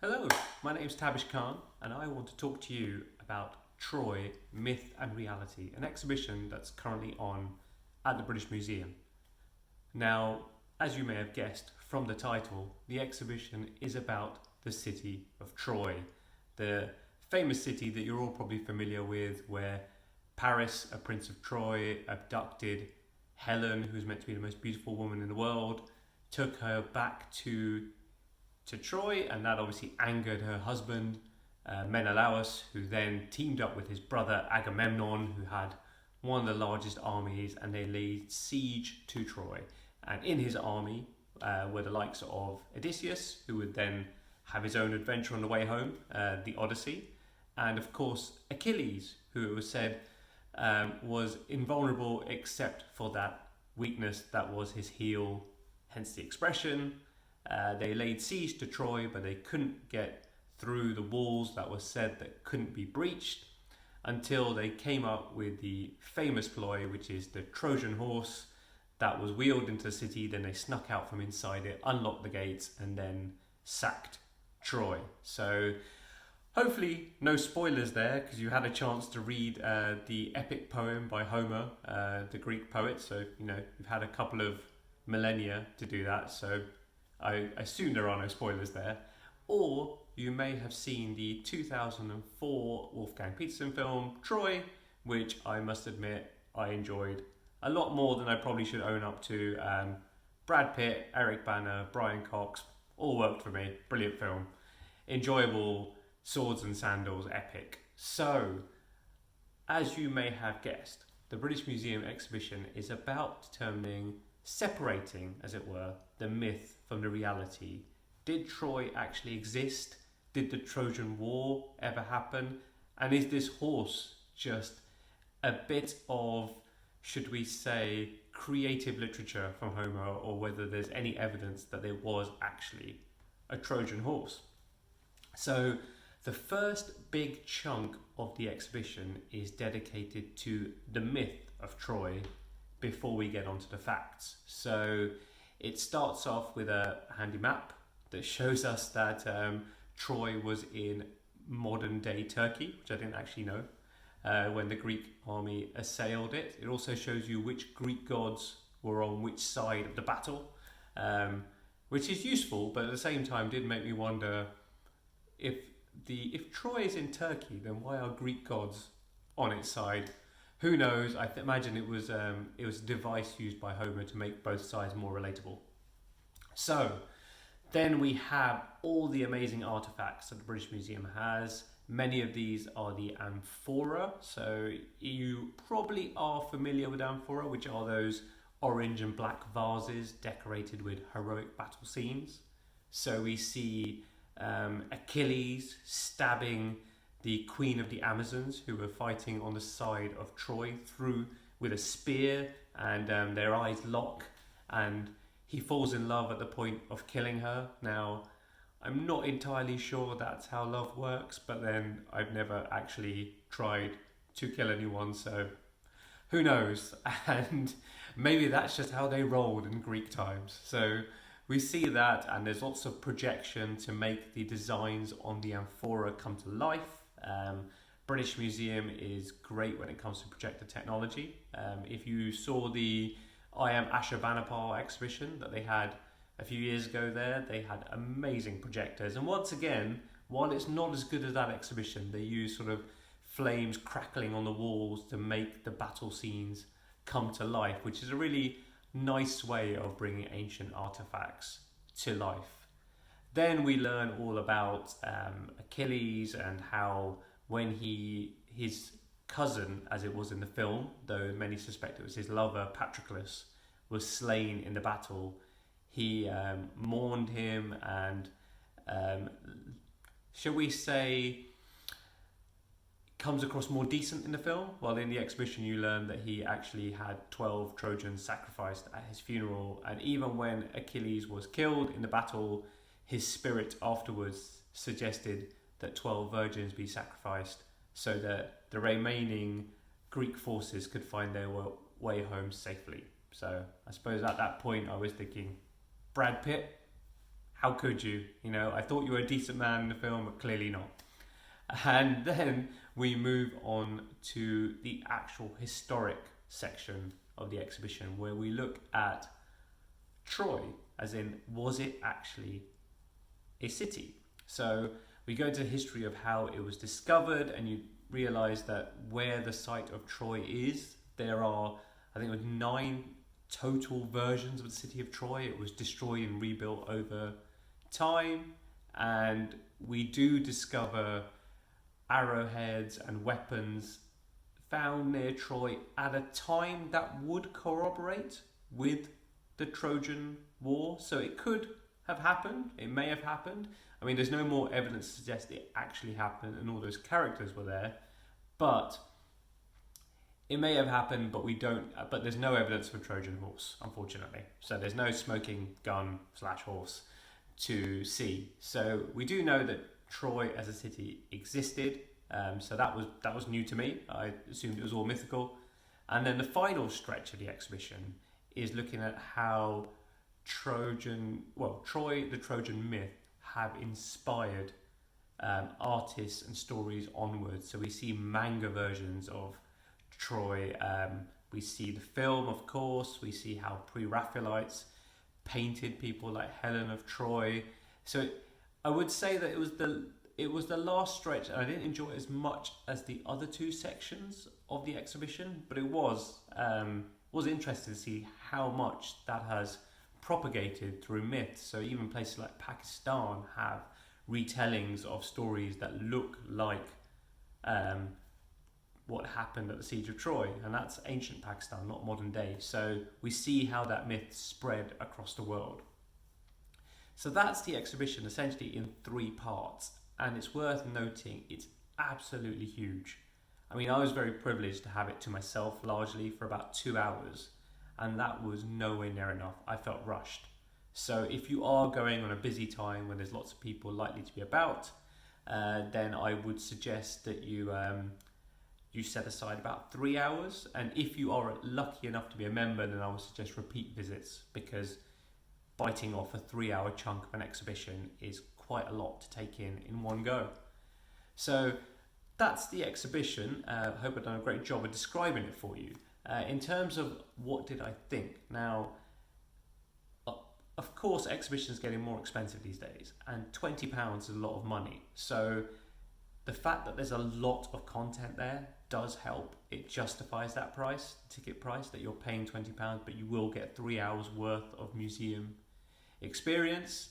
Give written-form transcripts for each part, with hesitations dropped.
Hello, my name is Tavish Khan, and I want to talk to you about Troy Myth and Reality, an exhibition that's currently on at the British Museum. Now, as you may have guessed from the title, the exhibition is about the city of Troy, the famous city that you're all probably familiar with, where Paris, a prince of Troy, abducted Helen, who's meant to be the most beautiful woman in the world, took her back to Troy, and that obviously angered her husband, Menelaus, who then teamed up with his brother Agamemnon, who had one of the largest armies, and they laid siege to Troy. And in his army were the likes of Odysseus, who would then have his own adventure on the way home, the Odyssey, and of course Achilles, who it was said was invulnerable except for that weakness that was his heel, hence the expression. They laid siege to Troy, but they couldn't get through the walls that was said that couldn't be breached until they came up with the famous ploy, which is the Trojan horse that was wheeled into the city. Then they snuck out from inside it, unlocked the gates, and then sacked Troy. So hopefully no spoilers there, because you had a chance to read the epic poem by Homer, the Greek poet. So you've had a couple of millennia to do that. So I assume there are no spoilers there. Or you may have seen the 2004 Wolfgang Petersen film, Troy, which I must admit I enjoyed a lot more than I probably should own up to. Brad Pitt, Eric Bana, Brian Cox, all worked for me. Brilliant film. Enjoyable, swords and sandals, epic. So, as you may have guessed, the British Museum exhibition is about determining, separating, as it were, the myth from the reality. Did Troy actually exist? Did the Trojan War ever happen? And is this horse just a bit of, should we say, creative literature from Homer, or whether there's any evidence that there was actually a Trojan horse? So the first big chunk of the exhibition is dedicated to the myth of Troy before we get onto the facts. So it starts off with a handy map that shows us that Troy was in modern day Turkey, which I didn't actually know, when the Greek army assailed it. It also shows you which Greek gods were on which side of the battle, which is useful, but at the same time did make me wonder, if Troy is in Turkey, then why are Greek gods on its side? Who knows? I imagine it was a device used by Homer to make both sides more relatable. So then we have all the amazing artifacts that the British Museum has. Many of these are the amphora. So you probably are familiar with amphora, which are those orange and black vases decorated with heroic battle scenes. So we see Achilles stabbing the queen of the Amazons, who were fighting on the side of Troy, through with a spear, and their eyes lock, and he falls in love at the point of killing her. Now, I'm not entirely sure that's how love works, but then I've never actually tried to kill anyone, so who knows? And maybe that's just how they rolled in Greek times. So we see that, and there's lots of projection to make the designs on the amphora come to life. British Museum is great when it comes to projector technology. If you saw the I Am Ashurbanipal exhibition that they had a few years ago there, they had amazing projectors. And once again, while it's not as good as that exhibition, they use sort of flames crackling on the walls to make the battle scenes come to life, which is a really nice way of bringing ancient artifacts to life. Then we learn all about Achilles, and how when his cousin, as it was in the film, though many suspect it was his lover, Patroclus, was slain in the battle, he mourned him, and shall we say, comes across more decent in the film. While in the exhibition you learn that he actually had 12 Trojans sacrificed at his funeral, and even when Achilles was killed in the battle, his spirit afterwards suggested that 12 virgins be sacrificed so that the remaining Greek forces could find their way home safely. So I suppose at that point I was thinking, Brad Pitt, how could you? You know, I thought you were a decent man in the film, but clearly not. And then we move on to the actual historic section of the exhibition, where we look at Troy, as in, was it actually a city? So we go into the history of how it was discovered, and you realise that where the site of Troy is, there are, I think it was 9 total versions of the city of Troy. It was destroyed and rebuilt over time, and we do discover arrowheads and weapons found near Troy at a time that would corroborate with the Trojan War. So it could have happened, it may have happened. I mean, there's no more evidence to suggest it actually happened and all those characters were there, but it may have happened, but there's no evidence of a Trojan horse, unfortunately. So there's no smoking gun / horse to see. So we do know that Troy as a city existed. So that was new to me. I assumed it was all mythical. And then the final stretch of the exhibition is looking at how Troy, the Trojan myth, have inspired artists and stories onwards. So we see manga versions of Troy. We see the film, of course. We see how pre-Raphaelites painted people like Helen of Troy. So I would say that it was the last stretch, and I didn't enjoy it as much as the other 2 sections of the exhibition, but it was interesting to see how much that has propagated through myth. So even places like Pakistan have retellings of stories that look like what happened at the Siege of Troy, and that's ancient Pakistan, not modern day. So we see how that myth spread across the world. So that's the exhibition, essentially in 3 parts, and it's worth noting it's absolutely huge. I mean, I was very privileged to have it to myself largely for about 2 hours, and that was nowhere near enough. I felt rushed. So if you are going on a busy time when there's lots of people likely to be about, then I would suggest that you set aside about 3 hours. And if you are lucky enough to be a member, then I would suggest repeat visits, because biting off a 3-hour chunk of an exhibition is quite a lot to take in one go. So that's the exhibition. I hope I've done a great job of describing it for you. In terms of what did I think? Now, of course, exhibitions are getting more expensive these days, and £20 is a lot of money. So the fact that there's a lot of content there does help. It justifies that price, ticket price, that you're paying £20, but you will get 3 hours worth of museum experience.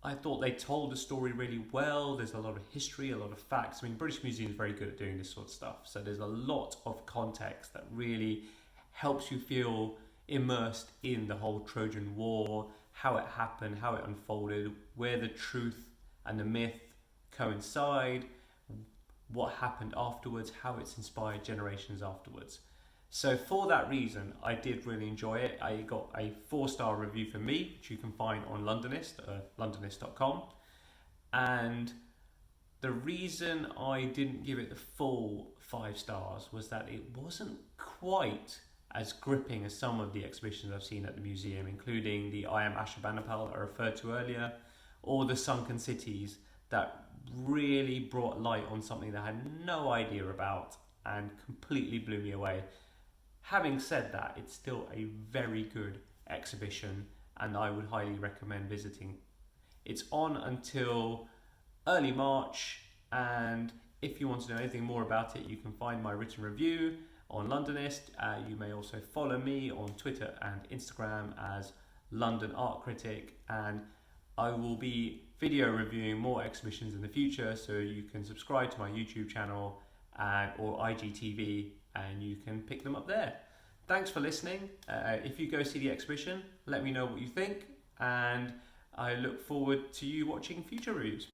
I thought they told the story really well. There's a lot of history, a lot of facts. I mean, British Museum is very good at doing this sort of stuff. So there's a lot of context that really helps you feel immersed in the whole Trojan War, how it happened, how it unfolded, where the truth and the myth coincide, what happened afterwards, how it's inspired generations afterwards. So for that reason, I did really enjoy it. I got a 4-star review from me, which you can find on Londonist, londonist.com. And the reason I didn't give it the full 5 stars was that it wasn't quite as gripping as some of the exhibitions I've seen at the museum, including the I Am Ashurbanipal that I referred to earlier, or the Sunken Cities, that really brought light on something that I had no idea about and completely blew me away. Having said that, it's still a very good exhibition, and I would highly recommend visiting. It's on until early March, and if you want to know anything more about it, you can find my written review on Londonist. You may also follow me on Twitter and Instagram as London Art Critic, and I will be video reviewing more exhibitions in the future, so you can subscribe to my YouTube channel or IGTV, and you can pick them up there. Thanks for listening. If you go see the exhibition, let me know what you think, and I look forward to you watching future reviews.